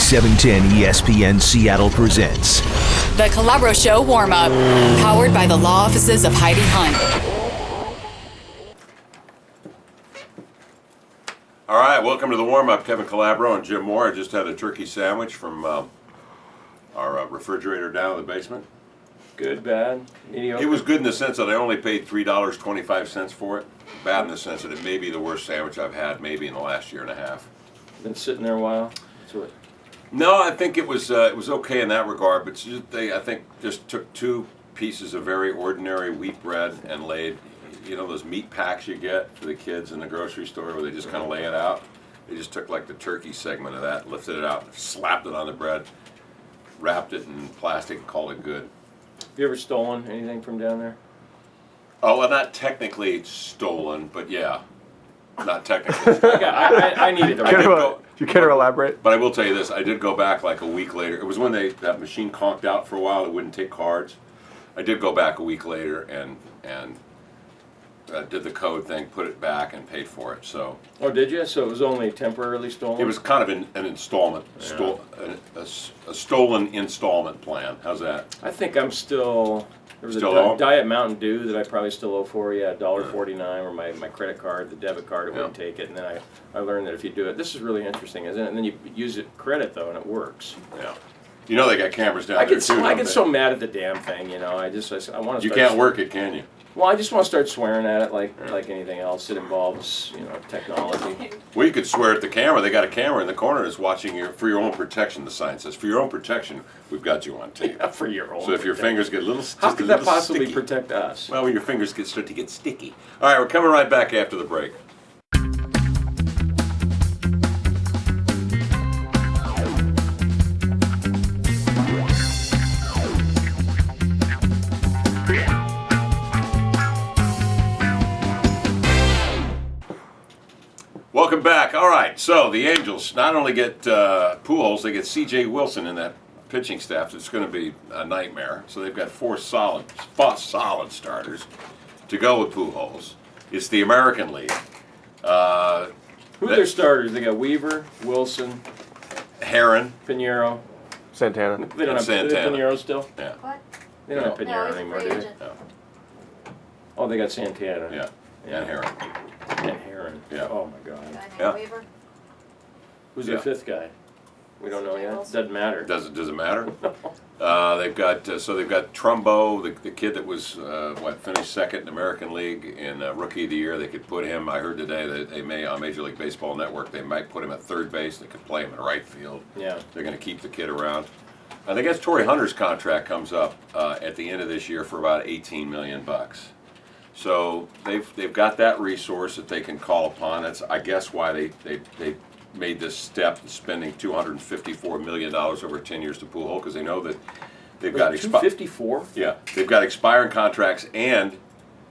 710 ESPN Seattle presents The Calabro Show warm-up, powered by the law offices of Heidi Hunt. All right, welcome to the warm-up. Kevin Calabro and Jim Moore. I just had a turkey sandwich from our refrigerator down in the basement. Good, bad, mediocre? It was good in the sense that I only paid $3.25 for it. Bad in the sense that it may be the worst sandwich I've had maybe in the last year and a half. Been sitting there a while? That's what. No, I think it was okay in that regard, but they I think just took two pieces of very ordinary wheat bread and laid, you know, those meat packs you get for the kids in the grocery store where they just kind of lay it out. They just took like the turkey segment of that, lifted it out, slapped it on the bread, wrapped it in plastic, and called it good. Have you ever stolen anything from down there? Oh, well, not technically stolen, but yeah, not technically. I needed to. Do you care to elaborate? But I will tell you this: I did go back like a week later. It was when that machine conked out for a while; it wouldn't take cards. I did go back a week later and did the code thing, put it back, and paid for it. So. Oh, did you? So it was only temporarily stolen? It was kind of an installment, a stolen installment plan. How's that? I think I'm still. There was Still a owe? Diet Mountain Dew that I probably still owe for. Yeah, $1.49, or my credit card, the debit card, it wouldn't take it. And then I learned that if you do it, this is really interesting, isn't it? And then you use it credit though, and it works. Yeah. You know they got cameras down there too. I get so mad at the damn thing, you know. I want to. You can't work it, can you? Well, I just want to start swearing at it like anything else that involves, you know, technology. Well, you could swear at the camera. They got a camera in the corner that's watching you for your own protection. The sign says, "For your own protection, we've got you on tape." Yeah, for your own. So if your fingers get a little, how could that possibly sticky, protect us? Well, when your fingers start to get sticky. All right, we're coming right back after the break. Welcome back. All right, so the Angels not only get Pujols, they get C.J. Wilson in that pitching staff. It's going to be a nightmare. So they've got four solid starters to go with Pujols. It's the American League. Who are their starters? They got Weaver, Wilson, Heron, Pinheiro, Santana. They don't have Santana. Pinheiro still? Yeah. What? They don't have No, Pinheiro he's a anymore, free do they? agent. No. Oh, they got Santana. Yeah. Yeah. And Heron. And Heron. Yeah. Oh my God. Guy named Yeah. Weaver. Who's Yeah. the fifth guy? We don't know C.J. yet. Wilson. Doesn't matter. Does it matter? They've got Trumbo, the kid that was finished second in the American League in Rookie of the Year. They could put him. I heard today that they may on Major League Baseball Network they might put him at third base. They could play him in right field. Yeah. They're going to keep the kid around. I guess Torrey Hunter's contract comes up at the end of this year for about $18 million. So they've got that resource that they can call upon. That's I guess why they made this step, spending $254 million over 10 years to Pujols, because they know that they've got 254. Yeah, they've got expiring contracts, and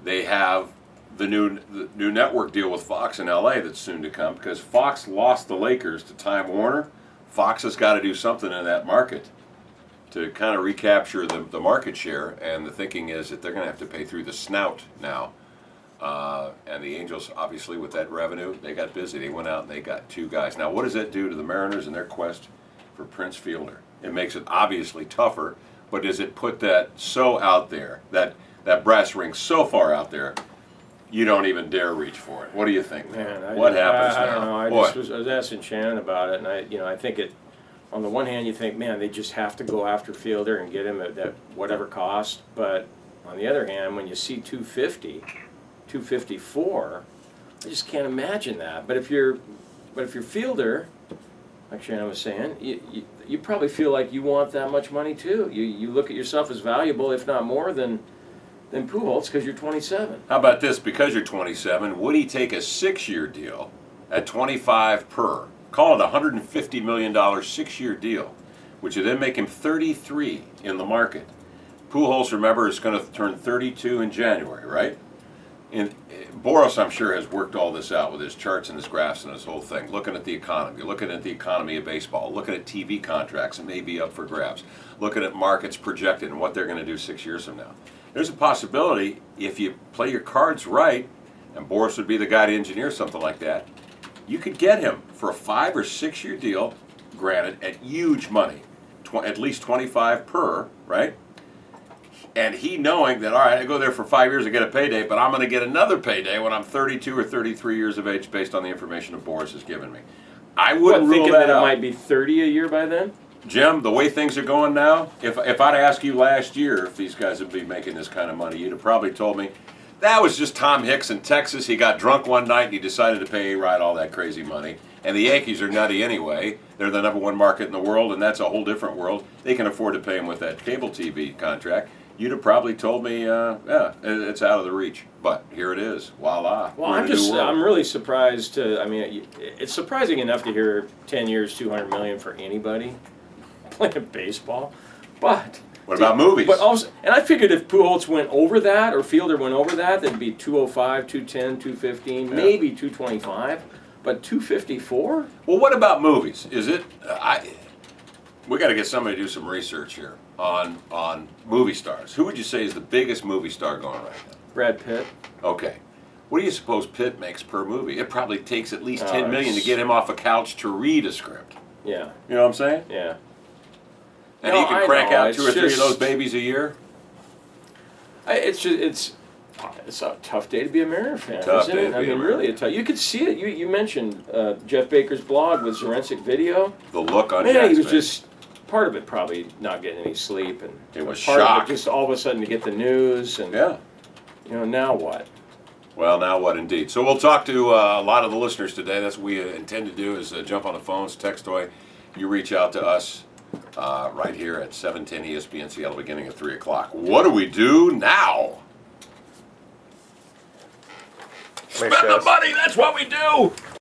they have the new network deal with Fox in LA that's soon to come, because Fox lost the Lakers to Time Warner. Fox has got to do something in that market to kind of recapture the market share, and the thinking is that they're going to have to pay through the snout now. And the Angels, obviously, with that revenue, they got busy. They went out and they got two guys. Now, what does that do to the Mariners and their quest for Prince Fielder? It makes it obviously tougher, but does it put that so out there, that brass ring so far out there, you don't even dare reach for it? What do you think? Man, what happens now? I don't know. I Boy. was asking Shannon about it, and I think it. On the one hand, you think, man, they just have to go after Fielder and get him at whatever cost. But on the other hand, when you see 250, 254, I just can't imagine that. But if you're Fielder, like Shannon was saying, you probably feel like you want that much money too. You look at yourself as valuable, if not more than Pujols, because you're 27. How about this? Because you're 27, would he take a 6-year deal at 25 per? Call it a $150 million 6-year deal, which would then make him 33 in the market. Pujols, remember, is going to turn 32 in January, right? And Boris, I'm sure, has worked all this out with his charts and his graphs and his whole thing, looking at the economy, looking at the economy of baseball, looking at TV contracts that may be up for grabs, looking at markets projected and what they're going to do 6 years from now. There's a possibility, if you play your cards right, and Boris would be the guy to engineer something like that, you could get him for a 5 or 6 year deal granted, at huge money, at least 25 per, right? And he knowing that, all right, I go there for 5 years, I get a payday, but I'm going to get another payday when I'm 32 or 33 years of age based on the information that Boris has given me. I wouldn't rule thinking that that it out. might be 30 a year by then? Jim, the way things are going now, if I'd asked you last year if these guys would be making this kind of money, you'd have probably told me, that was just Tom Hicks in Texas. He got drunk one night and he decided to pay A-Rod all that crazy money. And the Yankees are nutty anyway. They're the #1 market in the world, and that's a whole different world. They can afford to pay him with that cable TV contract. You'd have probably told me, yeah, it's out of the reach. But here it is. Voila. Well, I'm really surprised it's surprising enough to hear 10 years, $200 million for anybody playing baseball. But what about movies? But also, and I figured if Pujols went over that or Fielder went over that, that'd be 205, 210, 215, maybe 225. But 254? Well, what about movies? Is it? We got to get somebody to do some research here on movie stars. Who would you say is the biggest movie star going right now? Brad Pitt. Okay. What do you suppose Pitt makes per movie? It probably takes at least $10 million to get him off a couch to read a script. Yeah. You know what I'm saying? Yeah. And he can crank out 2 or 3 of those babies a year. It's a tough day to be a Mariner fan, Tough isn't day it? to I be a mean, Mariner. really a tough. You could see it. You mentioned Jeff Baker's blog with Zorensic video. The look on Man, Jack's he was face. just part of it probably not getting any sleep, and It was part shock. of it just all of a sudden to get the news, and Yeah. now what? Well, now what indeed? So we'll talk to a lot of the listeners today. That's what we intend to do is jump on the phones, text away. You reach out to us right here at 710 ESPN Seattle beginning at 3 o'clock. What do we do now? Spend the money, that's what we do!